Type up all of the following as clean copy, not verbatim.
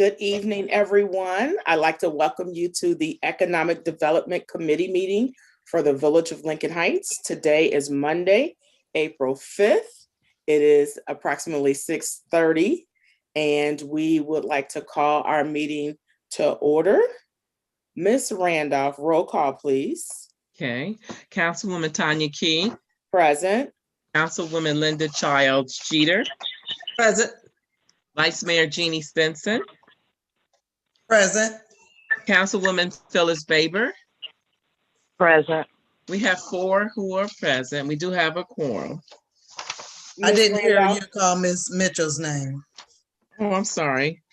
Good evening, everyone. I'd like to welcome you to the Economic Development Committee meeting for the Village of Lincoln Heights. Today is Monday, April 5th. It is approximately 6:30, and we would like to call our meeting to order. Ms. Randolph, roll call, please. Okay. Councilwoman Tanya Key. Present. Councilwoman Linda Childs Jeter. Present. Vice Mayor Jeannie Stinson. Present. Councilwoman Phyllis Baber. Present. We have 4 who are present. We do have a quorum. I didn't hear Randolph? you call Ms. Mitchell's name. Oh, I'm sorry.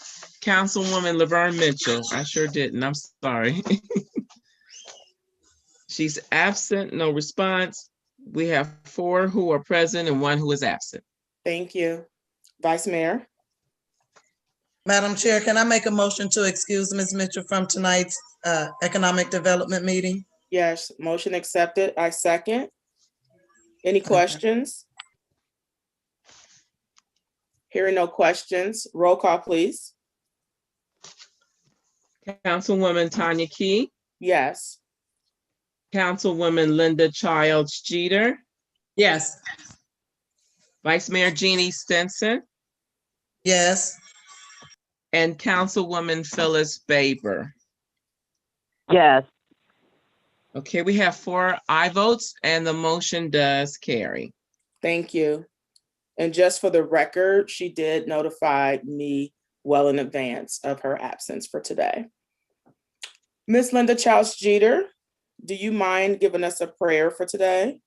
Councilwoman Laverne Mitchell. I sure didn't. I'm sorry. She's absent, no response. We have 4 who are present and 1 who is absent. Thank you. Vice Mayor? Madam Chair, can I make a motion to excuse Ms. Mitchell from tonight's Economic Development meeting? Yes, motion accepted. I second. Any questions? Hearing no questions, roll call, please. Councilwoman Tanya Key. Yes. Councilwoman Linda Childs Jeter. Yes. Vice Mayor Jeannie Stinson. Yes. And Councilwoman Phyllis Baber. Yes. Okay, we have 4 aye votes and the motion does carry. Thank you. And just for the record, she did notify me well in advance of her absence for today. Ms. Linda Childs Jeter, do you mind giving us a prayer for today?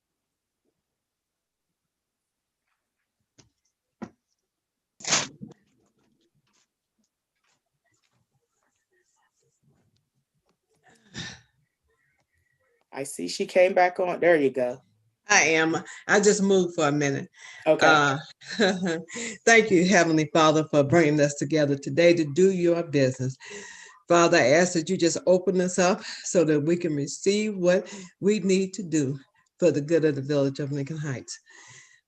I see she came back on. There you go. I am. I just moved for a minute. Okay. Thank you, Heavenly Father, for bringing us together today to do your business. Father, I ask that you just open us up so that we can receive what we need to do for the good of the Village of Lincoln Heights.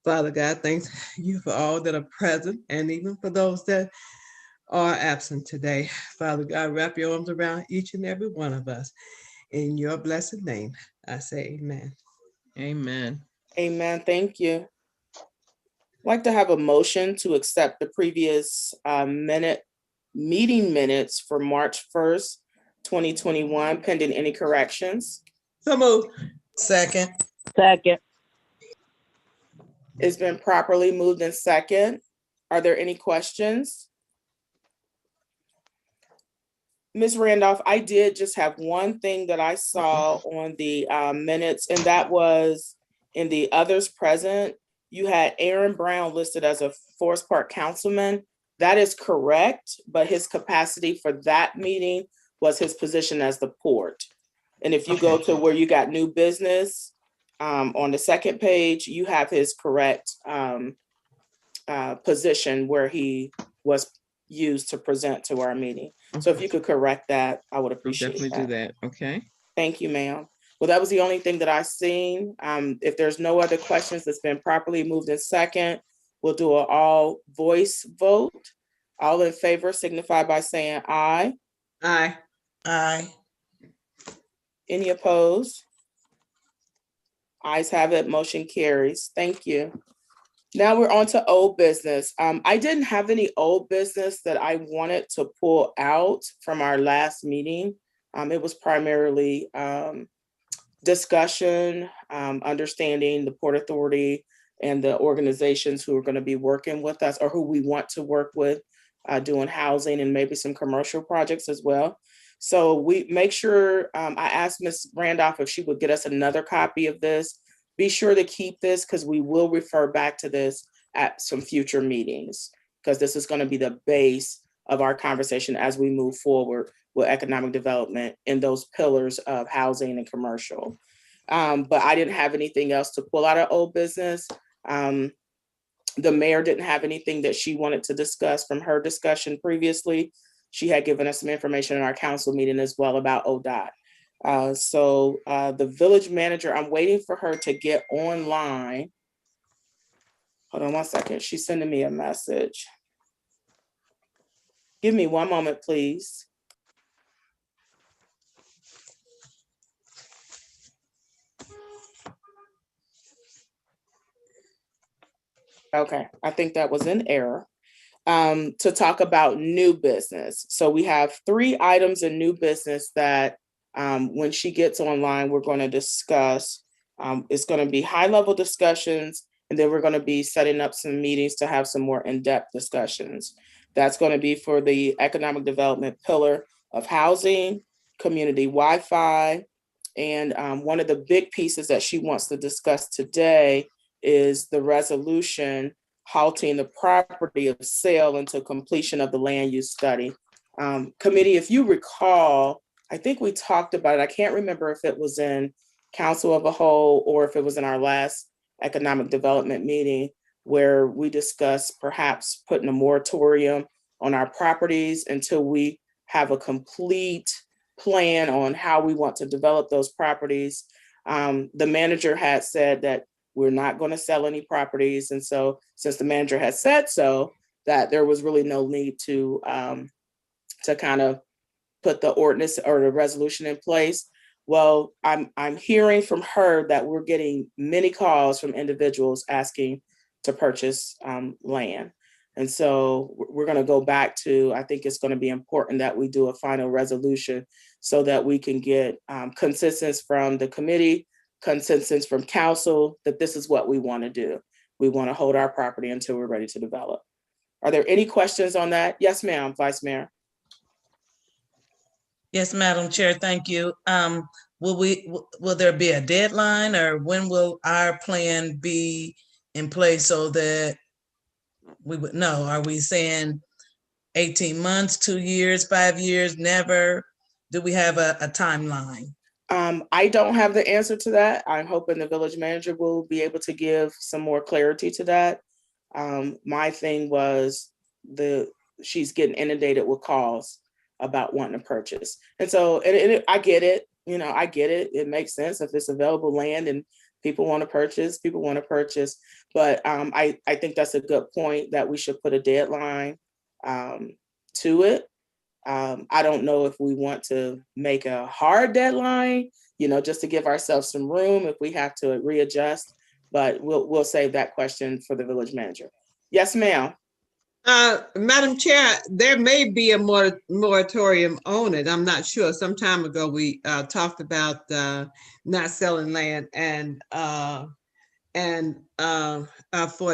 Father God, thanks you for all that are present and even for those that are absent today. Father God, wrap your arms around each and every one of us. In your blessed name, I say amen. Amen. Amen. Thank you. I'd like to have a motion to accept the previous meeting minutes for March 1st, 2021, pending any corrections. So moved. Second. Second. It's been properly moved in second. Are there any questions? Ms. Randolph, I did just have one thing that I saw on the minutes, and that was in the others present, you had Aaron Brown listed as a Forest Park councilman. That is correct, but his capacity for that meeting was his position as the port. And if you go to where you got new business, on the second page, you have his correct position where he was used to present to our meeting. So if you could correct that, I would I'll appreciate definitely do that. Okay. Thank you, ma'am. Well, that was the only thing that I seen. If there's no other questions, that's been properly moved in second, we'll do an all voice vote. All in favor signify by saying aye. Aye. Aye. Any opposed? Ayes have it, motion carries. Thank you. Now we're on to old business. I didn't have any old business that I wanted to pull out from our last meeting. It was primarily discussion, understanding the Port Authority and the organizations who are going to be working with us or who we want to work with doing housing and maybe some commercial projects as well. So we make sure, I asked Ms. Randolph if she would get us another copy of this. Be sure to keep this because we will refer back to this at some future meetings because this is going to be the base of our conversation as we move forward with economic development in those pillars of housing and commercial. But I didn't have anything else to pull out of old business. The mayor didn't have anything that she wanted to discuss from her discussion previously. She had given us some information in our council meeting as well about ODOT. So the village manager, I'm waiting for her to get online. Hold on one second. She's sending me a message. Give me one moment, please. Okay, I think that was an error. To talk about new business. So we have 3 items in new business that when she gets online, we're going to discuss. It's going to be high-level discussions, and then we're going to be setting up some meetings to have some more in-depth discussions. That's going to be for the economic development pillar of housing, community Wi-Fi, and one of the big pieces that she wants to discuss today is the resolution halting the property of sale until completion of the land use study. Committee, if you recall, I think we talked about it. I can't remember if it was in Council of a Whole or if it was in our last economic development meeting where we discussed perhaps putting a moratorium on our properties until we have a complete plan on how we want to develop those properties. The manager had said that we're not going to sell any properties. And so since the manager has said so, that there was really no need to kind of put the ordinance or the resolution in place. Well, I'm hearing from her that we're getting many calls from individuals asking to purchase land. And so we're going to go back to, I think it's going to be important that we do a final resolution so that we can get consensus from the committee, consensus from council that this is what we want to do. We want to hold our property until we're ready to develop. Are there any questions on that? Yes, ma'am, Vice Mayor. Yes, Madam Chair, thank you. Will there be a deadline, or when will our plan be in place so that we would know? Are we saying 18 months, 2 years, 5 years, never? Do we have a timeline? I don't have the answer to that. I'm hoping the village manager will be able to give some more clarity to that. My thing was she's getting inundated with calls about wanting to purchase. And so I get it, I get it. It makes sense if it's available land and people want to purchase, But I think that's a good point that we should put a deadline to it. I don't know if we want to make a hard deadline, just to give ourselves some room if we have to readjust, but we'll save that question for the village manager. Yes, ma'am. Madam Chair, there may be a moratorium on it. I'm not sure. Some time ago, we talked about not selling land and for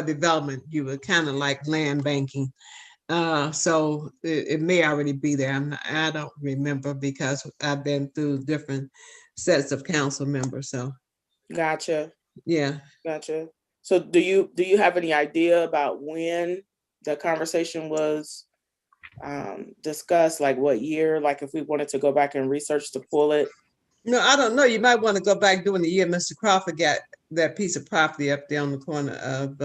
development. You were kind of like land banking. So it may already be there. I don't remember because I've been through different sets of council members. So Gotcha. Yeah. Gotcha. So do you have any idea about when the conversation was discussed, like what year, like if we wanted to go back and research to pull it? No, I don't know. You might want to go back during the year Mr. Crawford got that piece of property up there on the corner of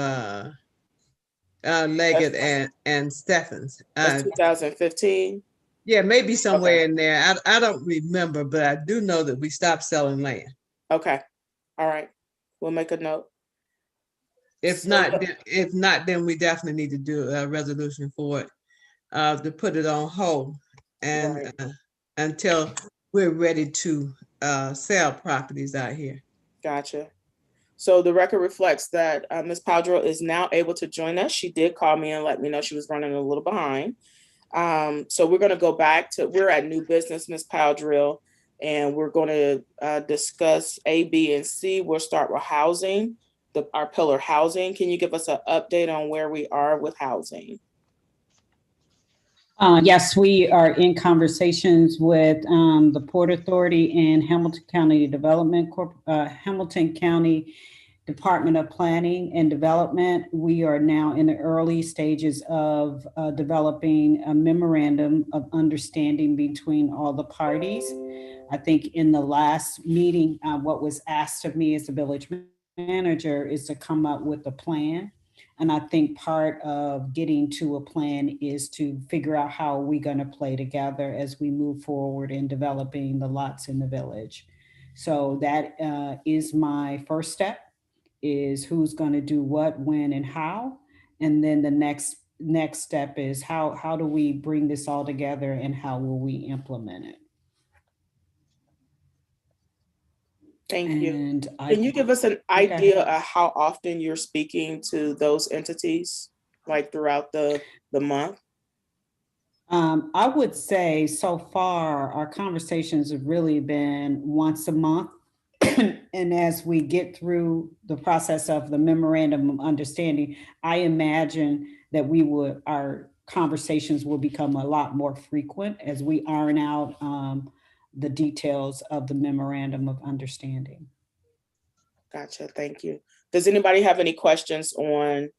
Leggett and Stephens. 2015? Yeah, maybe somewhere in there. I don't remember, but I do know that we stopped selling land. Okay. All right. We'll make a note. If not, then we definitely need to do a resolution for it, to put it on hold and until we're ready to sell properties out here. Gotcha. So the record reflects that Ms. Powdrill is now able to join us. She did call me and let me know she was running a little behind. So we're going to go back to, we're at new business, Ms. Powdrill, and we're going to discuss A, B, and C. We'll start with housing, our pillar housing. Can you give us an update on where we are with housing? Yes, we are in conversations with the Port Authority and Hamilton County Hamilton County Department of Planning and Development. We are now in the early stages of developing a memorandum of understanding between all the parties. I think in the last meeting, what was asked of me as the village manager is to come up with a plan. And I think part of getting to a plan is to figure out how we're going to play together as we move forward in developing the lots in the village. So that is my first step, is who's going to do what, when, and how. And then the next next step is how do we bring this all together and how will we implement it? Thank you. And Can you give us an idea of how often you're speaking to those entities, like throughout the month? I would say so far, our conversations have really been once a month. And as we get through the process of the memorandum of understanding, I imagine that our conversations will become a lot more frequent as we iron out the details of the memorandum of understanding. Gotcha, thank you. Does anybody have any questions on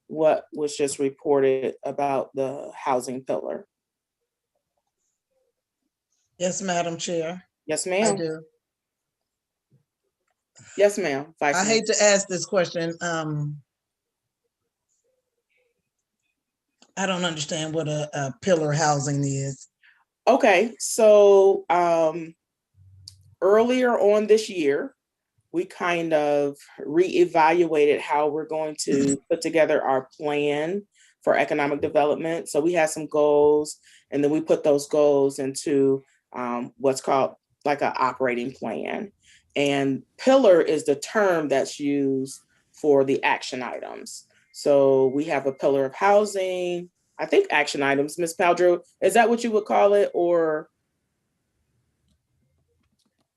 what was just reported about the housing pillar? Yes, Madam Chair, Yes, I ma'am. do. Yes, ma'am. Vice I Mayor. hate to ask this question. I don't understand what a pillar housing is. Okay, so earlier on this year, we kind of reevaluated how we're going to put together our plan for economic development. So we had some goals, and then we put those goals into what's called like an operating plan. And pillar is the term that's used for the action items. So we have a pillar of housing, I think action items. Ms. Paldrew, is that what you would call it, or?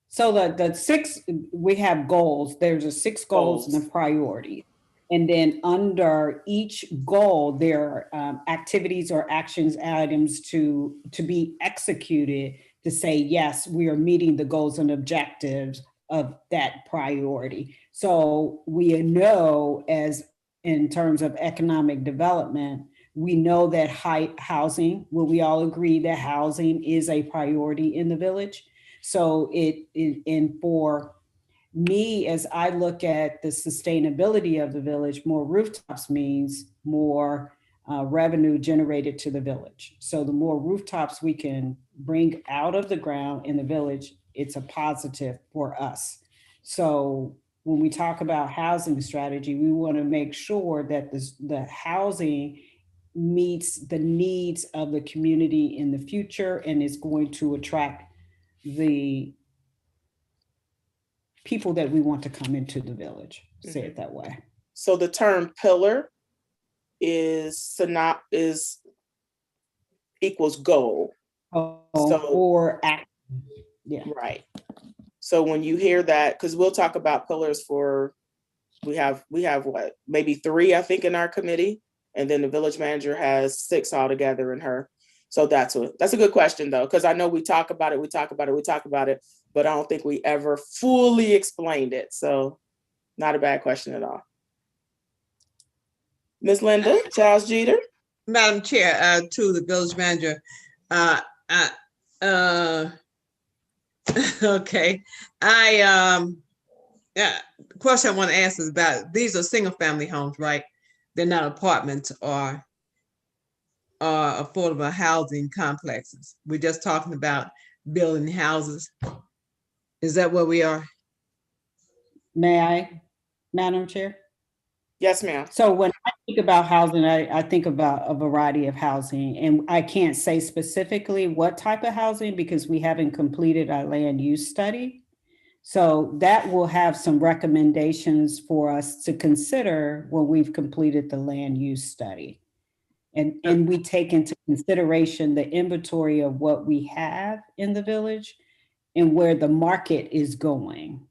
So the six, we have goals. There's a 6 goals and a priority. And then under each goal, there are activities or actions items to be executed to say, yes, we are meeting the goals and objectives of that priority. So we know, as in terms of economic development, we know that housing, will we all agree that housing is a priority in the village? So and for me, as I look at the sustainability of the village, more rooftops means more revenue generated to the village. So the more rooftops we can bring out of the ground in the village, it's a positive for us. So when we talk about housing strategy, we want to make sure that the housing meets the needs of the community in the future and is going to attract the people that we want to come into the village, say it that way. So the term pillar is equals goal. Or action. Yeah. Right. So when you hear that, because we'll talk about pillars for, we have what, maybe 3, I think, in our committee, and then the village manager has 6 altogether in her. So that's a good question though, because I know we talk about it, but I don't think we ever fully explained it. So not a bad question at all. Ms. Linda Childs Jeter. Madam Chair, to the village manager, okay, the question I want to ask is about, these are single family homes, right? They're not apartments or affordable housing complexes. We're just talking about building houses. Is that where we are? May I, Madam Chair? Yes, ma'am. So when I think about housing, I think about a variety of housing, and I can't say specifically what type of housing because we haven't completed our land use study. So that will have some recommendations for us to consider when we've completed the land use study. And we take into consideration the inventory of what we have in the village and where the market is going.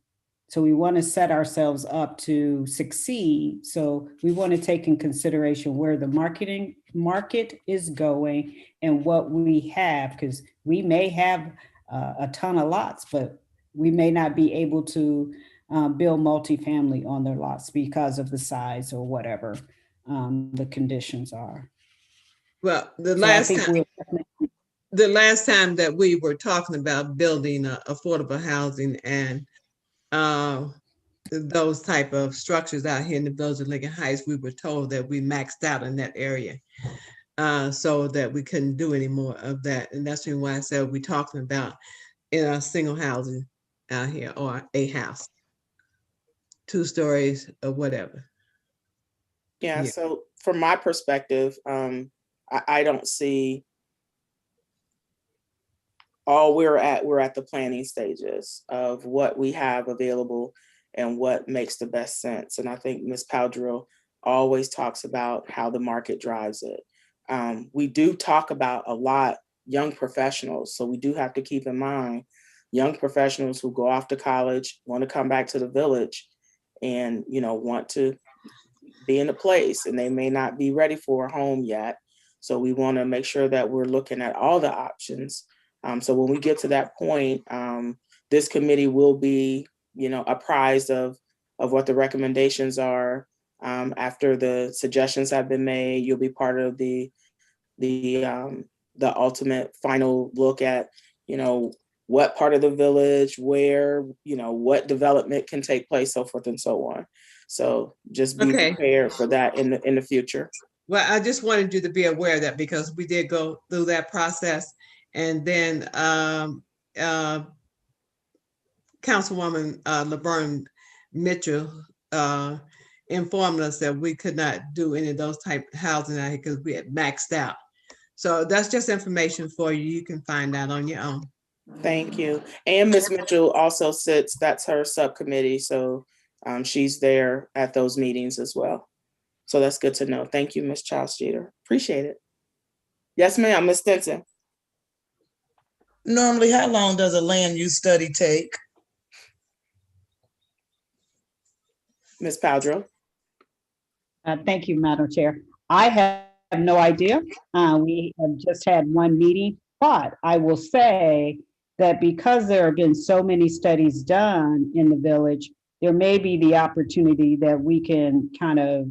So we want to set ourselves up to succeed. So we want to take in consideration where the market is going and what we have, because we may have a ton of lots, but we may not be able to build multifamily on their lots because of the size or whatever the conditions are. Well, the So last time that we were talking about building affordable housing and those type of structures out here in the village of Lincoln Heights, we were told that we maxed out in that area, so that we couldn't do any more of that. And that's why I said we're talking about in a single housing out here, or a house, 2 stories or whatever. Yeah, Yeah. so from my perspective, I don't see we're at the planning stages of what we have available and what makes the best sense. And I think Ms. Powdrill always talks about how the market drives it. We do talk about a lot young professionals, so we do have to keep in mind young professionals who go off to college, want to come back to the village, and want to be in a place, and they may not be ready for a home yet. So we want to make sure that we're looking at all the options. So when we get to that point, this committee will be, apprised of what the recommendations are. After the suggestions have been made, you'll be part of the ultimate final look at, what part of the village, where, what development can take place, so forth and so on. So just be Okay. prepared for that in the future. Well, I just wanted you to be aware of that because we did go through that process. And then Councilwoman Laverne Mitchell informed us that we could not do any of those type of housing out here because we had maxed out. So that's just information for you. You can find out on your own. Thank you. And Ms. Mitchell also sits, that's her subcommittee. So she's there at those meetings as well. So that's good to know. Thank you, Ms. Charles Jeter. Appreciate it. Yes, ma'am, Ms. Stinson. Normally, how long does a land use study take? Ms. Powdrill. Thank you, Madam Chair. I have no idea. We have just had one meeting, but I will say that because there have been so many studies done in the village, there may be the opportunity that we can kind of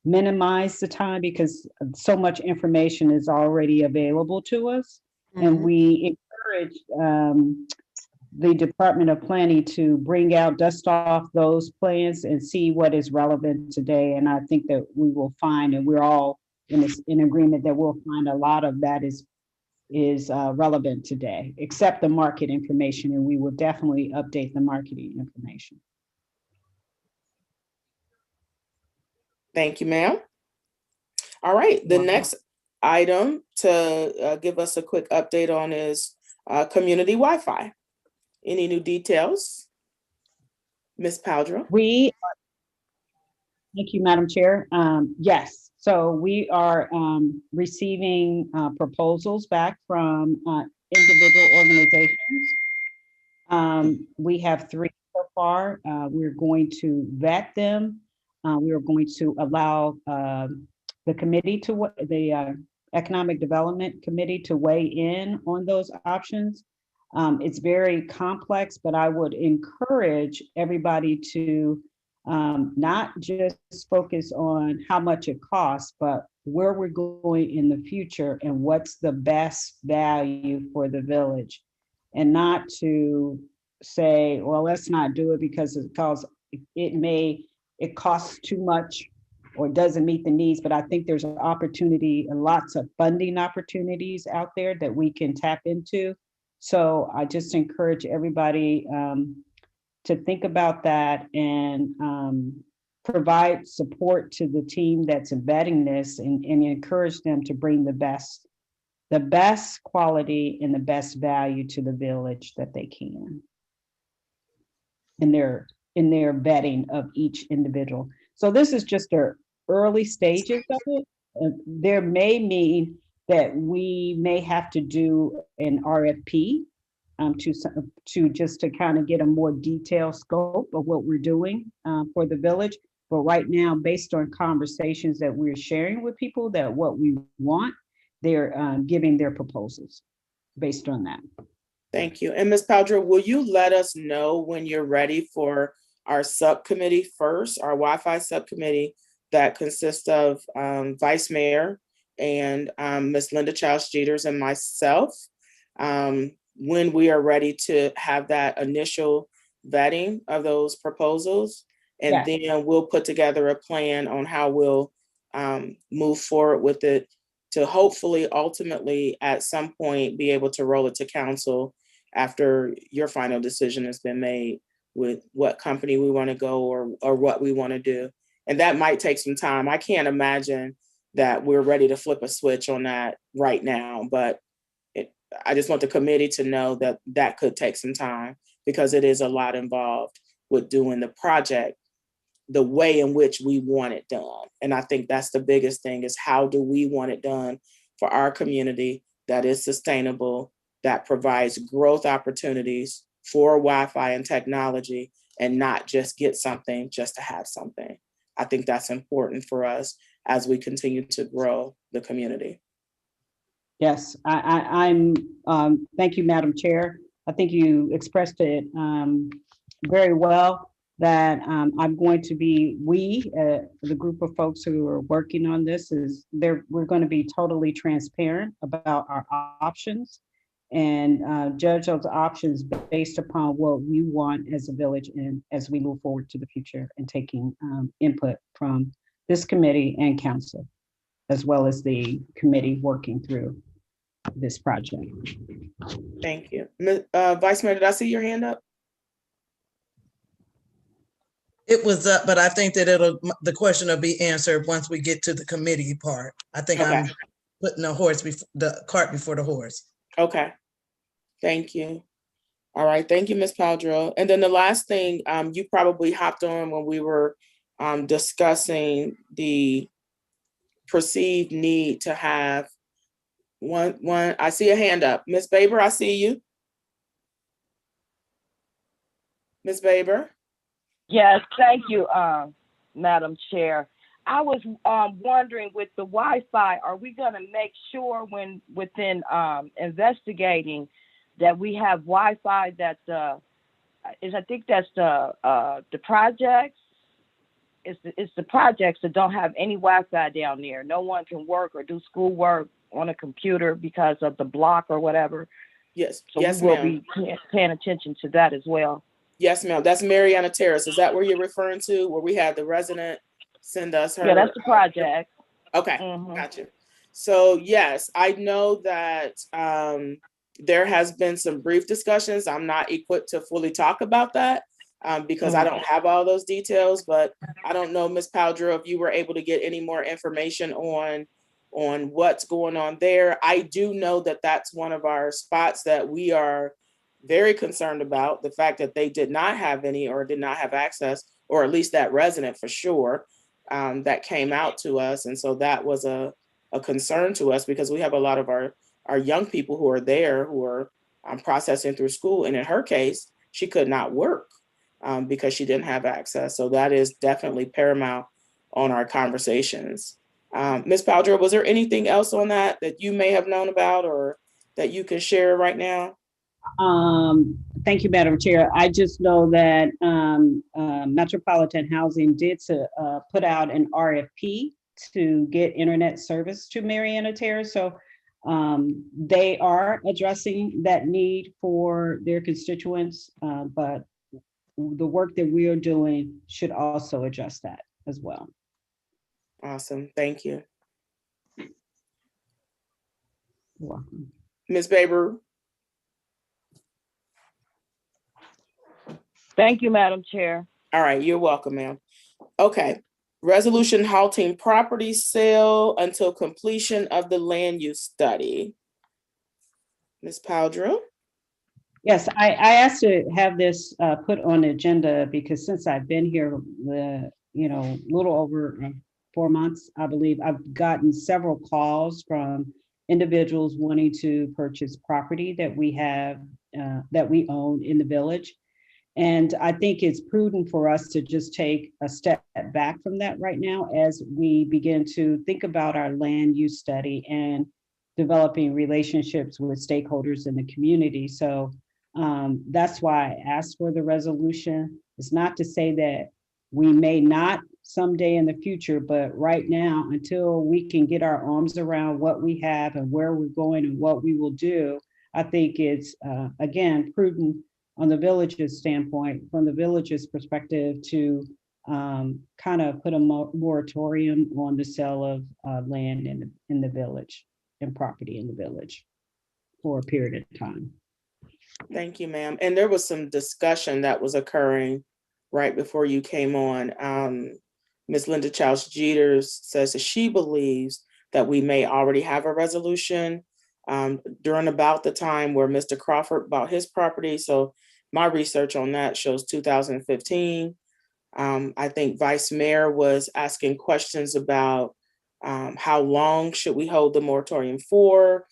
minimize the time because so much information is already available to us. And we encourage the Department of Planning to bring out, dust off those plans and see what is relevant today. And I think that we will find, and we're all in agreement that we'll find a lot of that is relevant today, except the market information, and we will definitely update the marketing information. Thank you, ma'am. All right, the next item to give us a quick update on is community Wi-Fi. Any new details? Ms. Powdrill? Thank you, Madam Chair. Yes, so we are receiving proposals back from individual organizations. We have 3 so far. We're going to vet them. We are going to allow the committee the Economic Development Committee to weigh in on those options. It's very complex, but I would encourage everybody to not just focus on how much it costs, but where we're going in the future and what's the best value for the village. And not to say, well, let's not do it because it costs too much or doesn't meet the needs, but I think there's an opportunity and lots of funding opportunities out there that we can tap into. So I just encourage everybody to think about that and provide support to the team that's embedding this and encourage them to bring the best quality and the best value to the village that they can in their vetting of each individual. So this is just the early stages of it. There may mean that we may have to do an RFP to kind of get a more detailed scope of what we're doing for the village. But right now, based on conversations that we're sharing with people that what we want, they're giving their proposals based on that. Thank you. And Ms. Powdrill, will you let us know when you're ready for our subcommittee first, our Wi-Fi subcommittee that consists of Vice Mayor and Ms. Linda Childs Jeters and myself, when we are ready to have that initial vetting of those proposals, and then we'll put together a plan on how we'll move forward with it to hopefully ultimately at some point be able to roll it to council after your final decision has been made with what company we want to go or what we want to do. And that might take some time. I can't imagine that we're ready to flip a switch on that right now, but I just want the committee to know that that could take some time because it is a lot involved with doing the project the way in which we want it done. And I think that's the biggest thing is how do we want it done for our community that is sustainable, that provides growth opportunities for Wi-Fi and technology and not just get something just to have something. I think that's important for us as we continue to grow the community. Yes, I'm, thank you, Madam Chair. I think you expressed it very well, that I'm going to be, the group of folks who are working on this we're going to be totally transparent about our options and judge those options based upon what we want as a village and as we move forward to the future and taking input from this committee and council, as well as the committee working through this project. Thank you. Vice Mayor, did I see your hand up? It was up, but I think that the question will be answered once we get to the committee part. I think Okay. I'm putting the cart before the horse. Okay. Thank you. All right. Thank you, Ms. Paldreau. And then the last thing, you probably hopped on when we were discussing the perceived need to have one. I see a hand up. Ms. Baber, I see you. Ms. Baber. Yes, thank you, Madam Chair. I was wondering with the Wi-Fi, are we going to make sure within investigating that we have Wi-Fi that I think that's the projects. It's the projects that don't have any Wi-Fi down there. No one can work or do schoolwork on a computer because of the block or whatever. Yes. So yes, we will ma'am. be paying attention to that as well. Yes, ma'am. That's Mariana Terrace. Is that where you're referring to, where we had the resident send us her? Yeah, that's the project. Okay, Mhm. gotcha. So yes, I know that there has been some brief discussions. I'm not equipped to fully talk about that because I don't have all those details, but I don't know, Ms. Paldreau, if you were able to get any more information on what's going on there. I do know that that's one of our spots that we are very concerned about, the fact that they did not have any or did not have access, or at least that resident for sure, that came out to us. And so that was a concern to us because we have a lot of our young people who are there who are processing through school. And in her case, she could not work because she didn't have access. So that is definitely paramount on our conversations. Ms. Paldreau, was there anything else on that you may have known about or that you can share right now? Thank you, Madam Chair. I just know that Metropolitan Housing did put out an RFP to get internet service to Mariana Terrace. So they are addressing that need for their constituents, but the work that we are doing should also address that as well. Awesome. Thank you. You're welcome. Ms. Baber. Thank you, Madam Chair. All right, you're welcome, ma'am. Okay, resolution halting property sale until completion of the land use study. Ms. Paldreau? Yes, I asked to have this put on the agenda because since I've been here, little over 4 months, I believe, I've gotten several calls from individuals wanting to purchase property that we have, that we own in the village. And I think it's prudent for us to just take a step back from that right now as we begin to think about our land use study and developing relationships with stakeholders in the community. So that's why I asked for the resolution. It's not to say that we may not someday in the future, but right now, until we can get our arms around what we have and where we're going and what we will do, I think it's, again, prudent on the village's standpoint, from the village's perspective, to kind of put a moratorium on the sale of land in the village and property in the village for a period of time. Thank you, ma'am. And there was some discussion that was occurring right before you came on Ms. Linda Childs Jeters says that she believes that we may already have a resolution during about the time where Mr. Crawford bought his property. So my research on that shows 2015. I think Vice Mayor was asking questions about how long should we hold the moratorium for?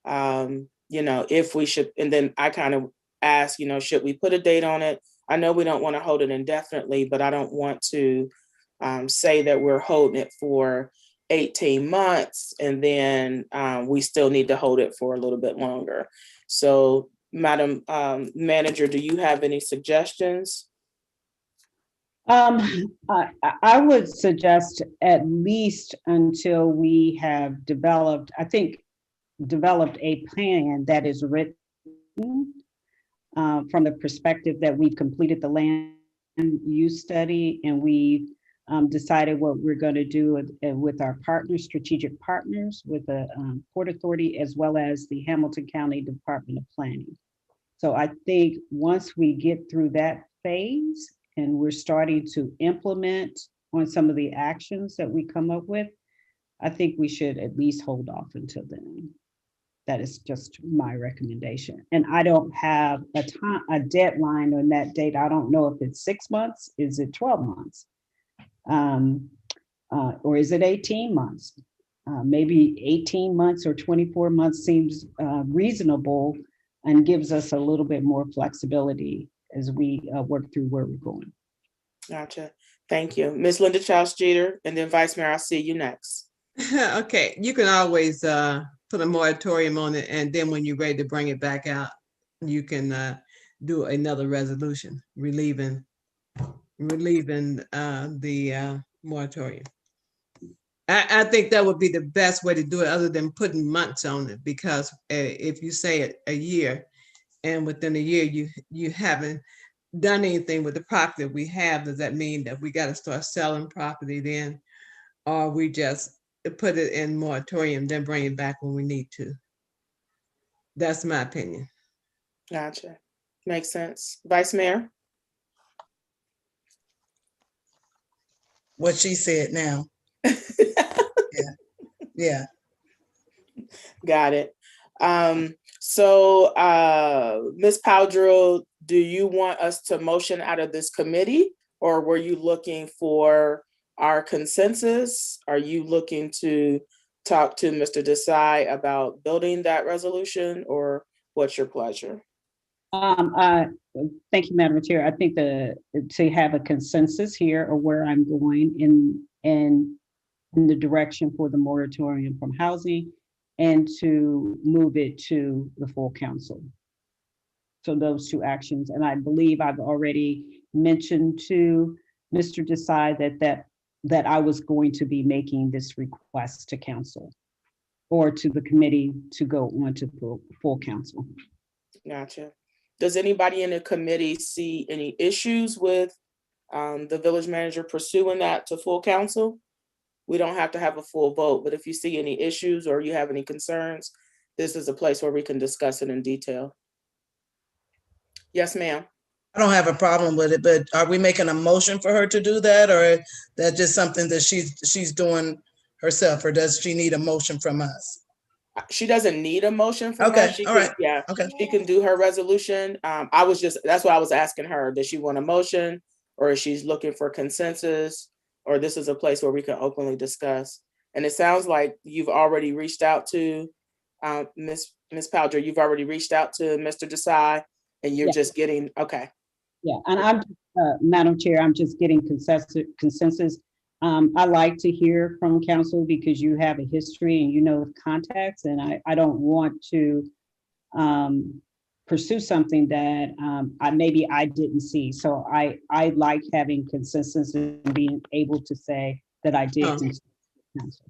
If we should, and then I kind of asked, should we put a date on it? I know we don't want to hold it indefinitely, but I don't want to say that we're holding it for 18 months and then we still need to hold it for a little bit longer. So, Madam Manager, do you have any suggestions? I would suggest at least until we have developed a plan that is written from the perspective that we've completed the land use study and we decided what we're going to do with our partners, strategic partners, with the Port Authority, as well as the Hamilton County Department of Planning. So I think once we get through that phase and we're starting to implement on some of the actions that we come up with, I think we should at least hold off until then. That is just my recommendation. And I don't have a deadline on that date. I don't know if it's 6 months, is it 12 months? Or is it 18 months? Maybe 18 months or 24 months seems reasonable and gives us a little bit more flexibility as we work through where we're going. Gotcha. Thank you. Ms. Linda Childs Jeter, and then Vice Mayor, I'll see you next. Okay, you can always put a moratorium on it, and then when you're ready to bring it back out, you can do another resolution relieving the moratorium. I think that would be the best way to do it, other than putting months on it, because if you say a year, and within a year you haven't done anything with the property that we have, does that mean that we got to start selling property then, or we just put it in moratorium, then bring it back when we need to? That's my opinion. Gotcha. Makes sense. Vice Mayor? What she said now. Yeah. Got it. So Ms. Powdrill, do you want us to motion out of this committee, or were you looking for our consensus? Are you looking to talk to Mr. Desai about building that resolution, or what's your pleasure? Thank you, Madam Chair. I think to have a consensus here of where I'm going in the direction for the moratorium from housing, and to move it to the full council. So those two actions, and I believe I've already mentioned to Mr. Desai that I was going to be making this request to council or to the committee to go on to full council. Gotcha. Does anybody in the committee see any issues with the village manager pursuing that to full council? We don't have to have a full vote, but if you see any issues or you have any concerns, this is a place where we can discuss it in detail. Yes, ma'am. I don't have a problem with it, but are we making a motion for her to do that, or that's just something that she's doing herself, or does she need a motion from us? She doesn't need a motion from Okay, us. She all can, right. yeah, Okay. she can do her resolution. That's why I was asking her, does she want a motion, or is she looking for consensus, or this is a place where we can openly discuss? And it sounds like you've already reached out to Ms. Powdrill, you've already reached out to Mr. Desai, and you're just getting, okay. Yeah, and I'm, Madam Chair, I'm just getting consensus. I like to hear from council because you have a history and you know the context, and I don't want to pursue something that maybe I didn't see. So I like having consensus and being able to say that I did consult council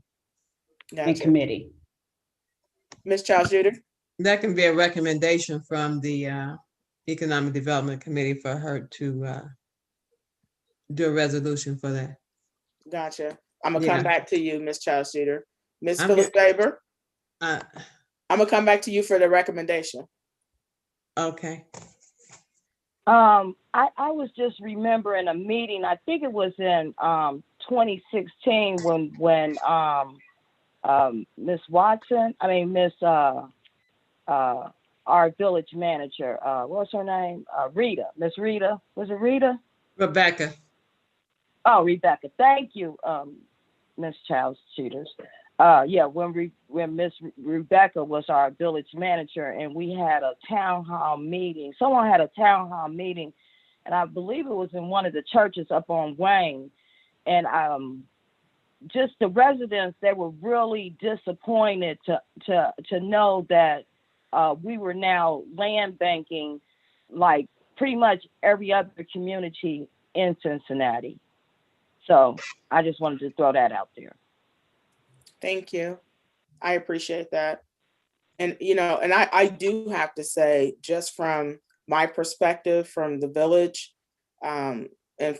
and committee. Ms. Childs Jeter? That can be a recommendation from the Economic Development Committee for her to do a resolution for that. Gotcha. I'm gonna come back to you, Ms. Childs Jeter. Ms. I'm Phyllis Baber? I'm gonna come back to you for the recommendation. Okay. I was just remembering a meeting, I think it was in 2016 when Miss Watson, I mean Miss our village manager, what's her name? Rita, Miss Rita. Was it Rita? Rebecca. Oh, Rebecca. Thank you, Miss Childs Cheaters. Yeah, when Miss Rebecca was our village manager, and we had a town hall meeting. Someone had a town hall meeting, and I believe it was in one of the churches up on Wayne. And just the residents, they were really disappointed to know that we were now land banking like pretty much every other community in Cincinnati. So I just wanted to throw that out there. Thank you. I appreciate that. And, you know, and I do have to say, just from my perspective, from the village, and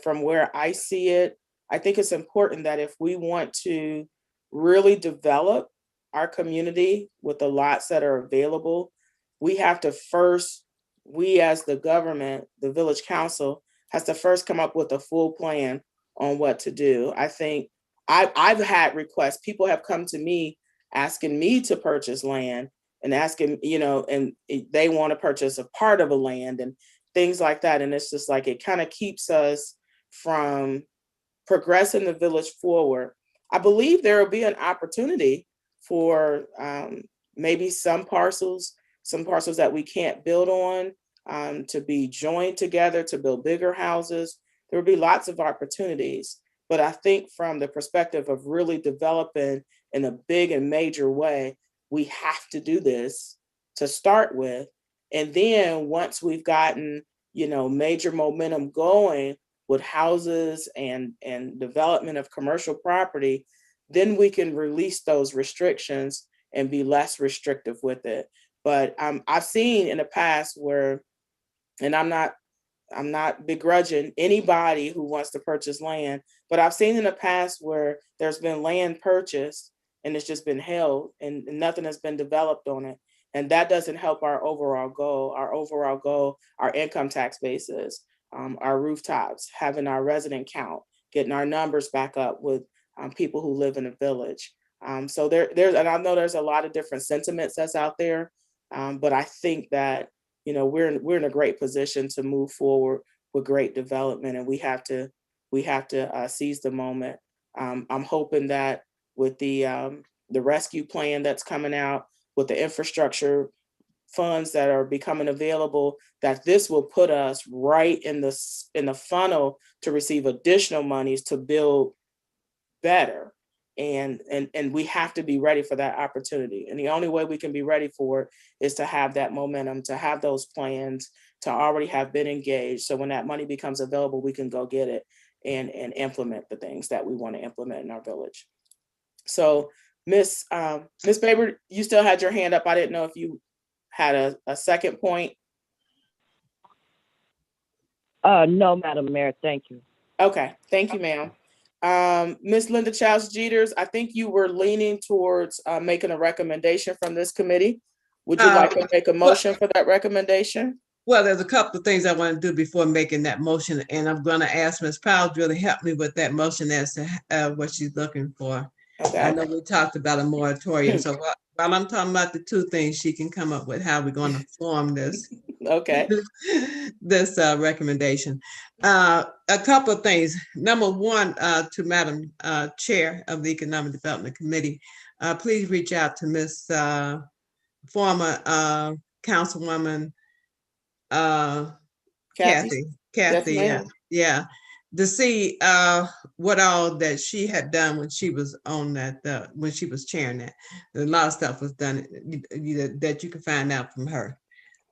from where I see it, I think it's important that if we want to really develop our community with the lots that are available, we have to first, we as the government, the village council, has to first come up with a full plan on what to do. I think I've had requests. People have come to me asking me to purchase land and asking, you know, and they want to purchase a part of a land and things like that. And it's just like, it kind of keeps us from progressing the village forward. I believe there will be an opportunity for maybe some parcels that we can't build on, to be joined together to build bigger houses. There will be lots of opportunities. But I think from the perspective of really developing in a big and major way, we have to do this to start with. And then once we've gotten, you know, major momentum going with houses and development of commercial property, then we can release those restrictions and be less restrictive with it. But I've seen in the past where, and I'm not begrudging anybody who wants to purchase land, but I've seen in the past where there's been land purchased and it's just been held and nothing has been developed on it. And that doesn't help our overall goal. Our income tax basis, our rooftops, having our resident count, getting our numbers back up with people who live in the village. So there's, and I know there's a lot of different sentiments that's out there, but I think that, you know, we're in a great position to move forward with great development, and we have to seize the moment. I'm hoping that with the rescue plan that's coming out, with the infrastructure funds that are becoming available, that this will put us right in the funnel to receive additional monies to build better. And we have to be ready for that opportunity. And the only way we can be ready for it is to have that momentum, to have those plans, to already have been engaged. So when that money becomes available, we can go get it and implement the things that we want to implement in our village. So Miss Baber, you still had your hand up. I didn't know if you had a second point. No, Madam Mayor, thank you. Okay, thank you, ma'am. Ms. Linda Childs Jeters, I think you were leaning towards making a recommendation from this committee. Would you like to make a motion for that recommendation? Well, there's a couple of things I want to do before making that motion, and I'm going to ask Ms. Powell to really help me with that motion as to what she's looking for. Okay. I know we talked about a moratorium, so while I'm talking about the two things, she can come up with how we're going to form this. Okay. This recommendation. A couple of things. Number one, to Madam Chair of the Economic Development Committee, please reach out to Miss former Councilwoman Kathy. Yes, yeah, to see what all that she had done when she was on that, when she was chairing that. A lot of stuff was done that you can find out from her.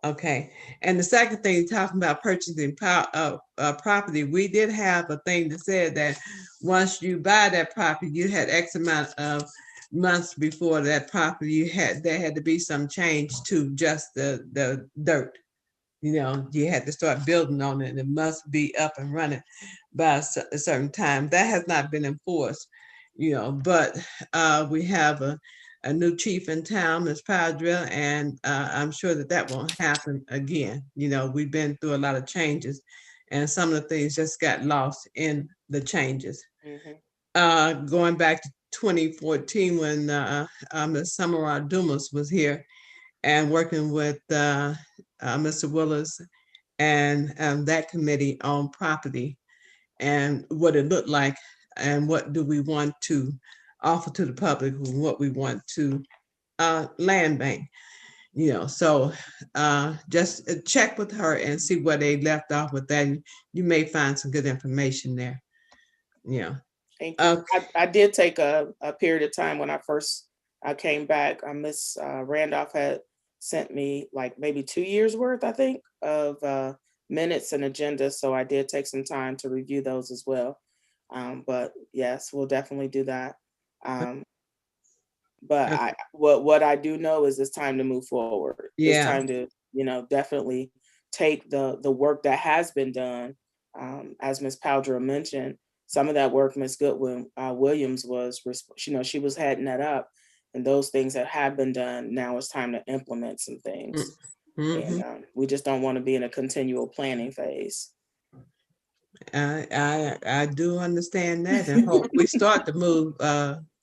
Okay, and the second thing, talking about purchasing property, we did have a thing that said that once you buy that property, you had X amount of months before that property, there had to be some change to just the dirt. You know, you had to start building on it, and it must be up and running by a certain time. That has not been enforced, you know, but we have a new chief in town, Ms. Powdrill, and I'm sure that won't happen again. You know, we've been through a lot of changes, and some of the things just got lost in the changes. Mm-hmm. going back to 2014 when Ms. Summerall Dumas was here and working with Mr. Willis and that committee on property and what it looked like and what do we want to offer to the public and what we want to land bank. So just check with her and see where they left off with that. You may find some good information there. Thank you. I did take a period of time when I came back. Miss Randolph had sent me like maybe 2 years worth, I think, of minutes and agendas. So I did take some time to review those as well. But yes, we'll definitely do that. But what I do know is it's time to move forward. Yeah. It's time to, definitely take the work that has been done. As Ms. Powdra mentioned, some of that work Ms. Goodwin Williams was, she was heading that up, and those things that have been done, now it's time to implement some things. Mm-hmm. And we just don't want to be in a continual planning phase. I do understand that, and hope we start to move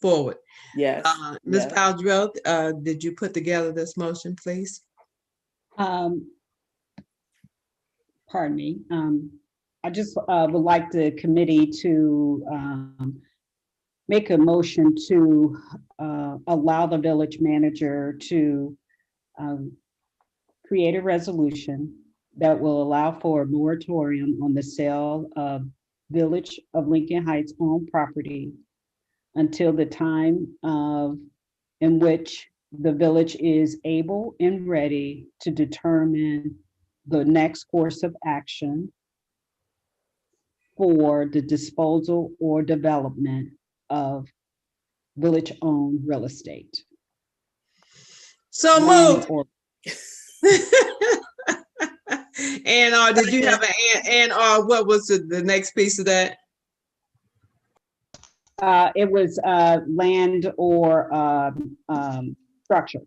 forward. Yes. Ms. Powdrell, did you put together this motion, please? Pardon me. I just would like the committee to make a motion to allow the village manager to create a resolution that will allow for a moratorium on the sale of Village of Lincoln Heights owned property until the time in which the village is able and ready to determine the next course of action for the disposal or development of village-owned real estate. So moved. And did you have an what was the next piece of that? It was land or structure,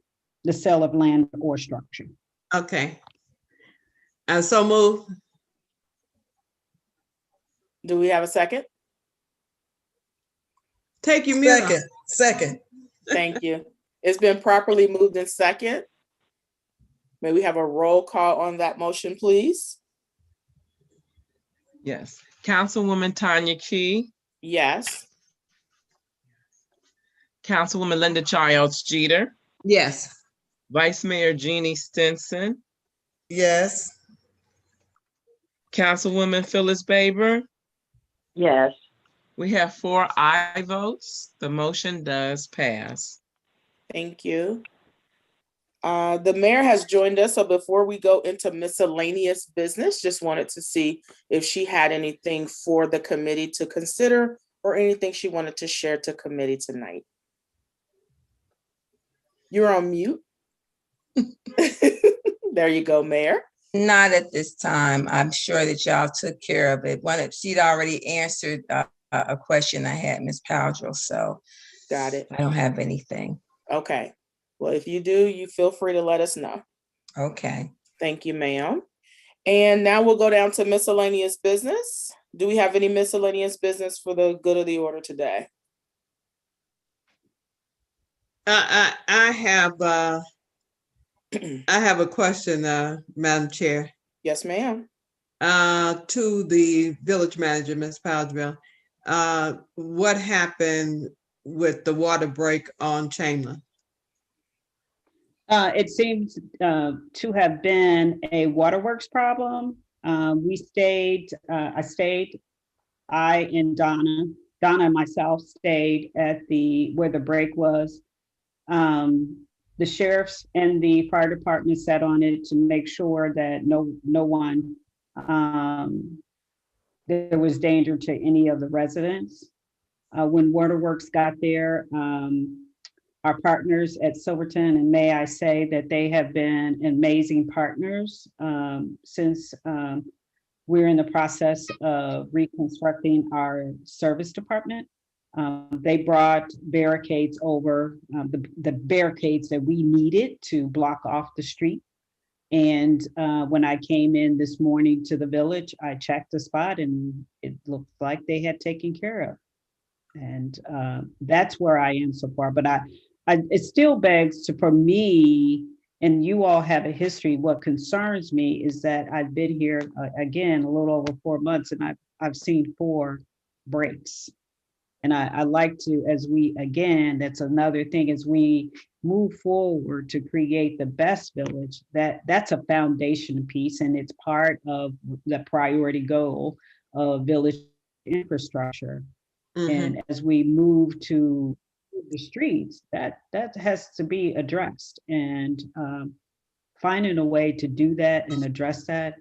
the sale of land or structure. Okay. So move. Do we have a second? Take your mute off. Second. Thank you. It's been properly moved in second. May we have a roll call on that motion, please? Yes. Councilwoman Tanya Key, Yes. Councilwoman Linda Childs Jeter, Yes. Vice Mayor Jeannie Stinson, Yes. Councilwoman Phyllis Baber. Yes. We have 4 aye votes. The motion does pass. Thank you. The mayor has joined us. So before we go into miscellaneous business, just wanted to see if she had anything for the committee to consider or anything she wanted to share to committee tonight. You're on mute. There you go, Mayor. Not at this time. I'm sure that y'all took care of it. She'd already answered a question I had, Ms. Powdrell, so. Got it. I don't have anything. Okay. Well, if you do, you feel free to let us know. Okay. Thank you, ma'am. And now we'll go down to miscellaneous business. Do we have any miscellaneous business for the good of the order today? I have a question, Madam Chair. Yes, ma'am. To the village manager, Ms. Powdrell. What happened with the water break on Chamberlain? It seems to have been a waterworks problem. I and Donna and myself stayed at where the break was. The sheriffs and the fire department sat on it to make sure that no one, there was danger to any of the residents. When waterworks got there, our partners at Silverton, and may I say that they have been amazing partners since we're in the process of reconstructing our service department. They brought barricades over, the barricades that we needed to block off the street. And when I came in this morning to the village, I checked the spot and it looked like they had taken care of. And that's where I am so far. But it still begs to, for me, and you all have a history. What concerns me is that I've been here again a little over 4 months, and I've seen 4 breaks. And I like to, as we, again, that's another thing, as we move forward to create the best village, that's a foundation piece, and it's part of the priority goal of village infrastructure. And as we move to the streets, that has to be addressed. And finding a way to do that and address that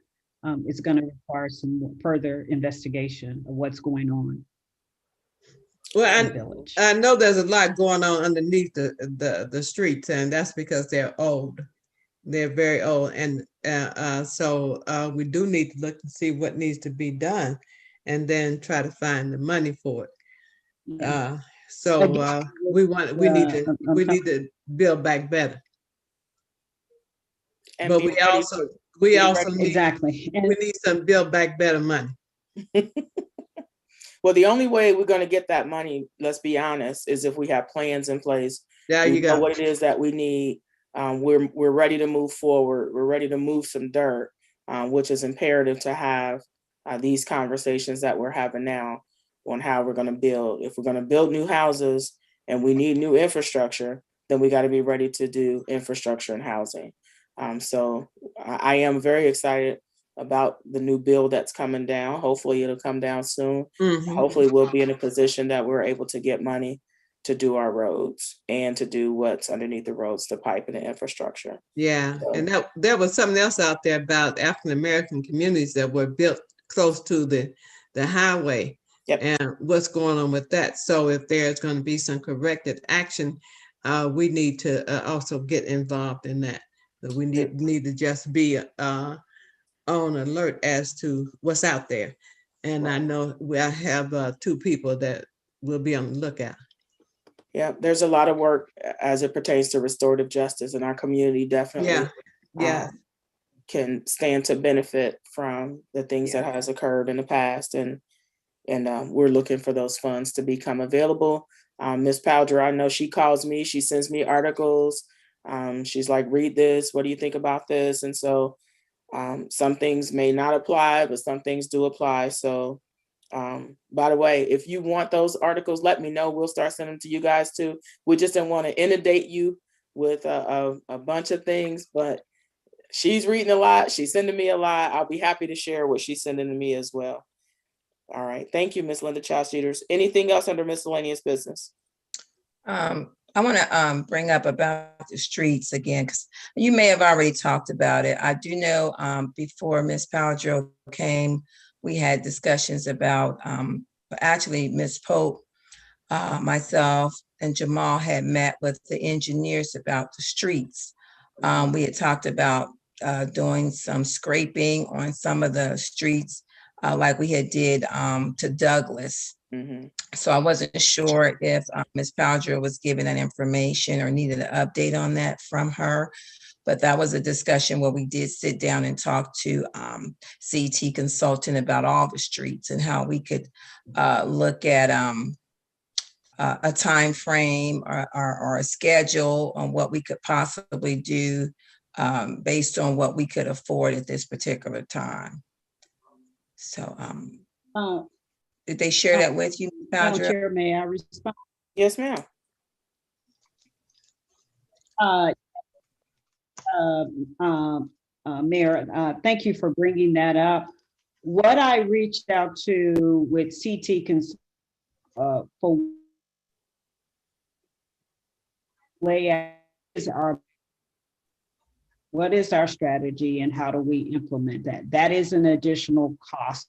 is going to require some further investigation of what's going on. Well, I know there's a lot going on underneath the streets, and that's because they're old. They're very old, and so we do need to look and see what needs to be done, and then try to find the money for it. So we need to build back better. And but we also need, exactly. we need some build back better money. Well, the only way we're going to get that money, let's be honest, is if we have plans in place. There you go. What it is that we need. We're ready to move forward. We're ready to move some dirt, which is imperative to have these conversations that we're having now on how we're going to build. If we're going to build new houses and we need new infrastructure, then we got to be ready to do infrastructure and housing. So I am very excited about the new bill that's coming down. Hopefully it'll come down soon. Hopefully we'll be in a position that we're able to get money to do our roads and to do what's underneath the roads, the pipe and the infrastructure. Yeah, so. And there was something else out there about African-American communities that were built close to the highway. Yep. And what's going on with that. So if there's going to be some corrective action, we need to also get involved in that. So we need to just be on alert as to what's out there. And right. I know I have 2 people that will be on the lookout. Yeah, there's a lot of work as it pertains to restorative justice in our community. Definitely, can stand to benefit from the things that has occurred in the past, and we're looking for those funds to become available. Ms. Powder, I know she calls me, she sends me articles. She's like, read this. What do you think about this? And so some things may not apply, but some things do apply. So. By the way, if you want those articles, let me know. We'll start sending them to you guys too. We just didn't want to inundate you with a bunch of things, but she's reading a lot. She's sending me a lot. I'll be happy to share what she's sending to me as well. All right. Thank you, Ms. Linda Child-Cheaters. Anything else under miscellaneous business? I want to bring up about the streets again, because you may have already talked about it. I do know before Ms. Powdrill came, we had discussions about, actually Ms. Pope, myself and Jamal had met with the engineers about the streets. We had talked about doing some scraping on some of the streets like we had did to Douglas. Mm-hmm. So I wasn't sure if Ms. Powdrill was given that information or needed an update on that from her. But that was a discussion where we did sit down and talk to CT Consultant about all the streets and how we could look at a time frame or a schedule on what we could possibly do based on what we could afford at this particular time. So did they share that with you, Padre? Chair, may I respond? Yes, ma'am. Mayor, thank you for bringing that up. What I reached out to with CT for layout is what is our strategy and how do we implement that? That is an additional cost.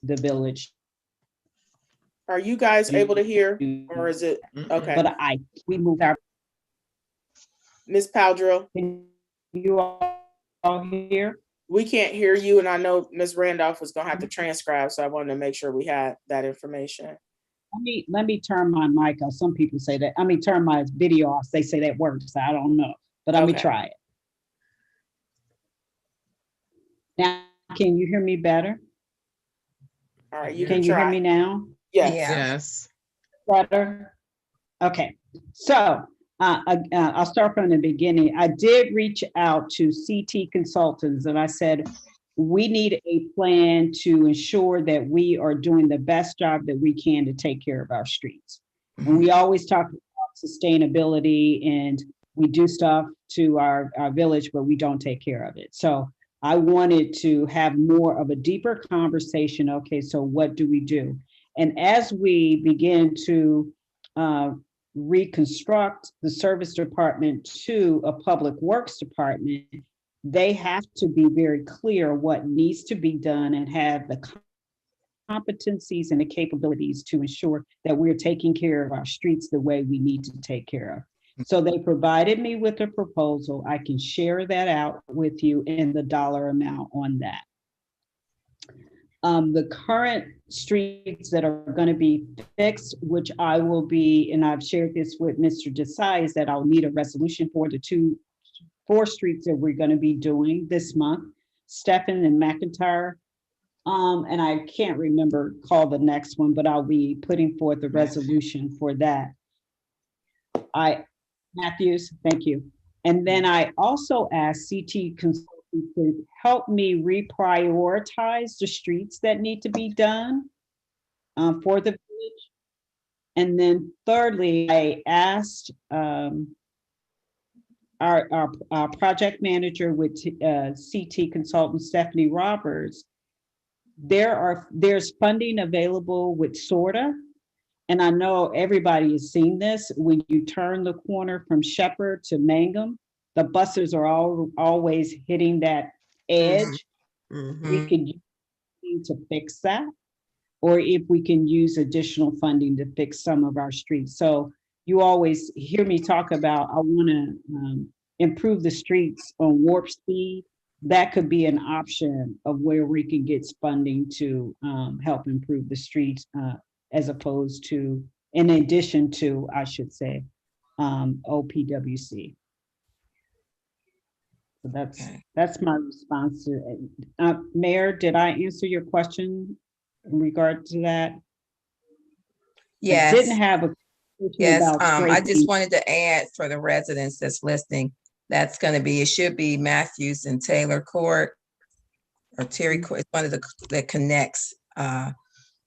The village. Are you guys able to hear, or is it okay? But we moved our. Ms. Powdrill, can you all hear? We can't hear you, and I know Ms. Randolph was gonna have to transcribe, so I wanted to make sure we had that information. Let me turn my mic off. Some people say that. Turn my video off. They say that works. I don't know, but let me try it. Now, can you hear me better? All right, you Can can you hear try. me now? Yes. Yeah. Yes. Better? Okay, so I'll start from the beginning. I did reach out to CT Consultants and I said, we need a plan to ensure that we are doing the best job that we can to take care of our streets. And we always talk about sustainability and we do stuff to our village, but we don't take care of it. So I wanted to have more of a deeper conversation. Okay, so what do we do? And as we begin to reconstruct the service department to a public works department, they have to be very clear what needs to be done and have the competencies and the capabilities to ensure that we're taking care of our streets the way we need to take care of. So they provided me with a proposal. I can share that out with you and the dollar amount on that. The current streets that are going to be fixed, which I will be, and I've shared this with Mr. Desai, is that I'll need a resolution for the 4 streets that we're going to be doing this month, Stephen and McIntyre. And I can't call the next one, but I'll be putting forth a resolution for that. Matthews, thank you. And then I also asked CT Consultants to help me reprioritize the streets that need to be done for the village. And then thirdly, I asked our project manager with CT Consultant, Stephanie Roberts, there's funding available with SORTA. And I know everybody has seen this. When you turn the corner from Shepherd to Mangum, the buses are always hitting that edge. We could use to fix that, or if we can use additional funding to fix some of our streets. So you always hear me talk about, I want to improve the streets on Warp Speed. That could be an option of where we can get funding to help improve the streets, as opposed to, in addition to, I should say, OPWC. So that's my response to it. Mayor, did I answer your question in regard to that? Yes. I didn't have a question Yes, about I just scraping. wanted to add for the residents that's listening, that's going to be, it should be Matthews and Taylor Court or Terry Court. It's one of the that connects the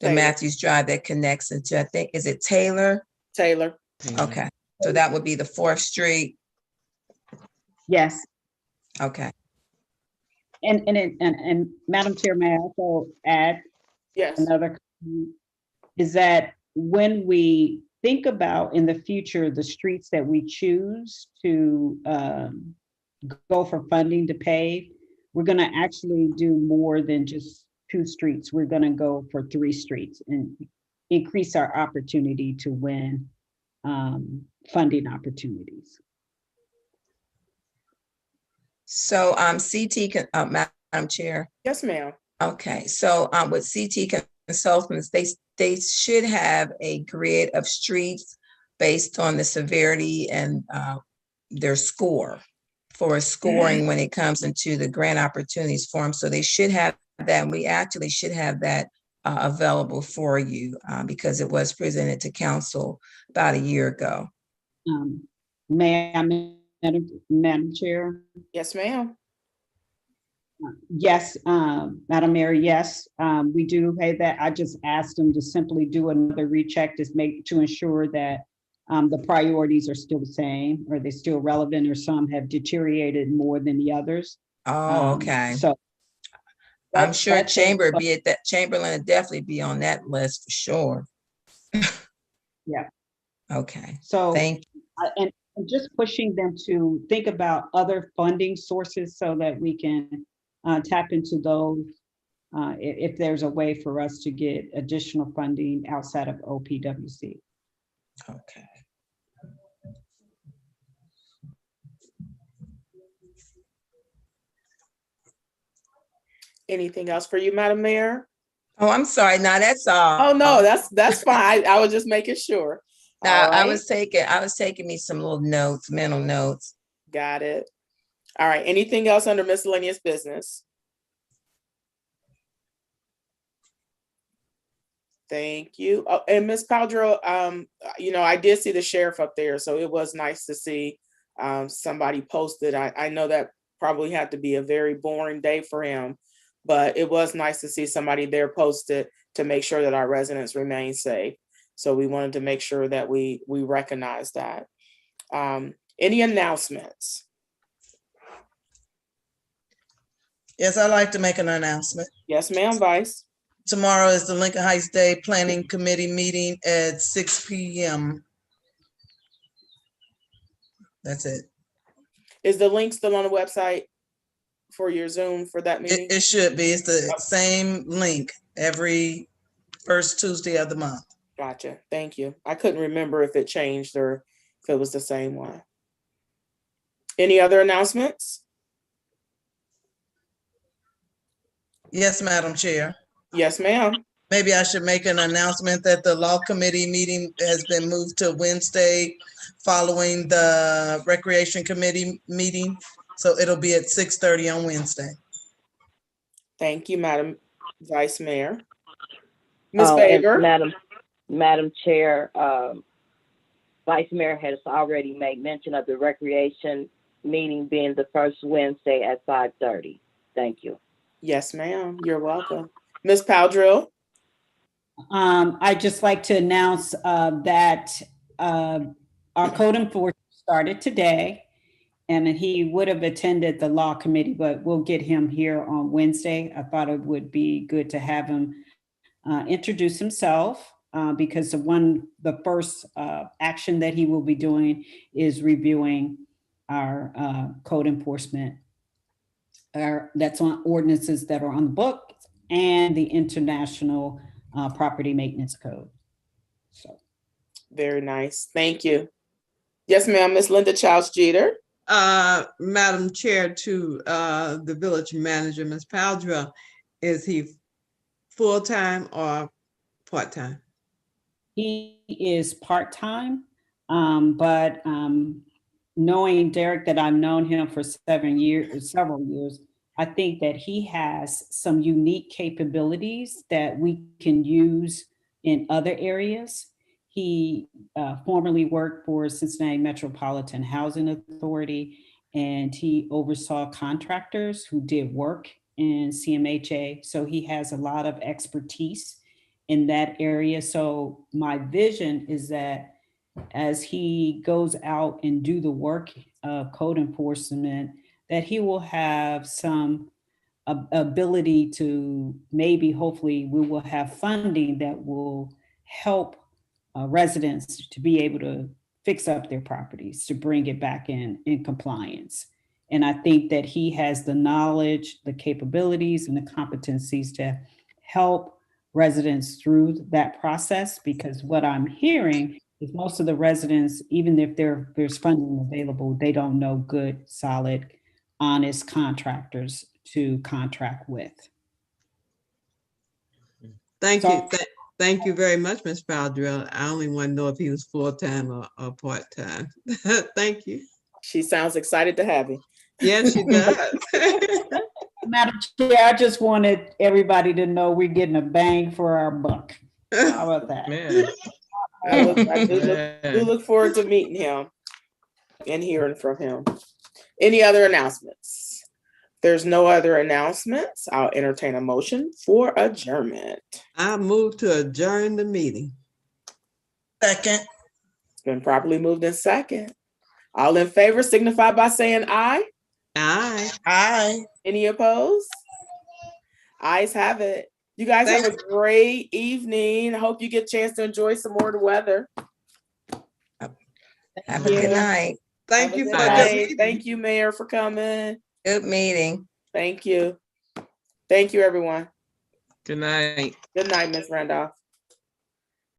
Taylor. Matthews Drive that connects into, I think, is it Taylor? Taylor. Okay, so that would be the 4th Street. Yes. Okay. And Madam Chair, may I also add Yes. another comment? Is that when we think about in the future, the streets that we choose to go for funding to pave, we're going to actually do more than just 2 streets. We're going to go for 3 streets and increase our opportunity to win funding opportunities. So Madam Chair. Yes, ma'am. Okay, so with CT Consultants, they should have a grid of streets based on the severity and their score for scoring when it comes into the grant opportunities form. So they should have that. And we actually should have that available for you because it was presented to council about a year ago. May I, Madam Chair? Yes, ma'am. Yes, Madam Mayor, yes, we do have that. I just asked them to simply do another recheck to ensure that the priorities are still the same, or they're still relevant, or some have deteriorated more than the others. Oh, okay. So I'm sure Chamberlain would definitely be on that list for sure. Yeah. Okay. So thank you. And just pushing them to think about other funding sources so that we can tap into those if there's a way for us to get additional funding outside of OPWC. Okay. Anything else for you, Madam Mayor? Oh, I'm sorry. No, that's all. Oh, no, that's fine. I was just making sure. Now, All I right. was taking me some little notes, mental notes. Got it. All right. Anything else under miscellaneous business? Thank you. Oh, and Ms. Paldro, I did see the sheriff up there, so it was nice to see somebody posted. I know that probably had to be a very boring day for him, but it was nice to see somebody there posted to make sure that our residents remain safe. So we wanted to make sure that we recognize that. Any announcements? Yes, I'd like to make an announcement. Yes, ma'am, Vice. Tomorrow is the Lincoln Heights Day Planning Committee meeting at 6 p.m. That's it. Is the link still on the website for your Zoom for that meeting? It should be. It's the same link every first Tuesday of the month. Gotcha. Thank you. I couldn't remember if it changed or if it was the same one. Any other announcements? Yes, Madam Chair. Yes, ma'am. Maybe I should make an announcement that the Law Committee meeting has been moved to Wednesday following the Recreation Committee meeting. So it'll be at 6:30 on Wednesday. Thank you, Madam Vice Mayor. Ms. And Baber? Madam Chair, Vice Mayor has already made mention of the recreation meeting being the first Wednesday at 5:30. Thank you. Yes, ma'am. You're welcome. Ms. Paldrill? I'd just like to announce that our code enforcement started today, and he would have attended the law committee, but we'll get him here on Wednesday. I thought it would be good to have him introduce himself because the first action that he will be doing is reviewing our code enforcement that's on ordinances that are on the book and the international property maintenance code. So Very nice. Thank you. Yes, ma'am. Ms. Linda Childs Jeter? Madam Chair, to the village manager, Ms. Paldra, is he full-time or part-time? he is part-time, but knowing Derek, that I've known him for several years, I think that he has some unique capabilities that we can use in other areas. He formerly worked for Cincinnati Metropolitan Housing Authority, and he oversaw contractors who did work in CMHA. So he has a lot of expertise in that area. So my vision is that as he goes out and do the work of code enforcement, that he will have some ability to hopefully we will have funding that will help residents to be able to fix up their properties, to bring it back in compliance. And I think that he has the knowledge, the capabilities, and the competencies to help residents through that process, because what I'm hearing is most of the residents, even if there's funding available, they don't know good, solid, honest contractors to contract with. Thank you. Thank you very much, Ms. Paldrell. I only want to know if he was full-time or part-time. Thank you. She sounds excited to have you. Yes, she does. Madam Chair, I just wanted everybody to know we're getting a bang for our buck. How about that? Man. I do look forward to meeting him and hearing from him. Any other announcements? There's no other announcements. I'll entertain a motion for adjournment. I move to adjourn the meeting. Second. It's been properly moved in second. All in favor signify by saying aye. Aye. Aye. Any opposed? Ayes have it. You guys have a great evening. I hope you get a chance to enjoy some more of the weather. Have a good night. Thank you for the Thank you, Mayor, for coming. Good meeting. Thank you. Thank you, everyone. Good night. Good night, Ms. Randolph.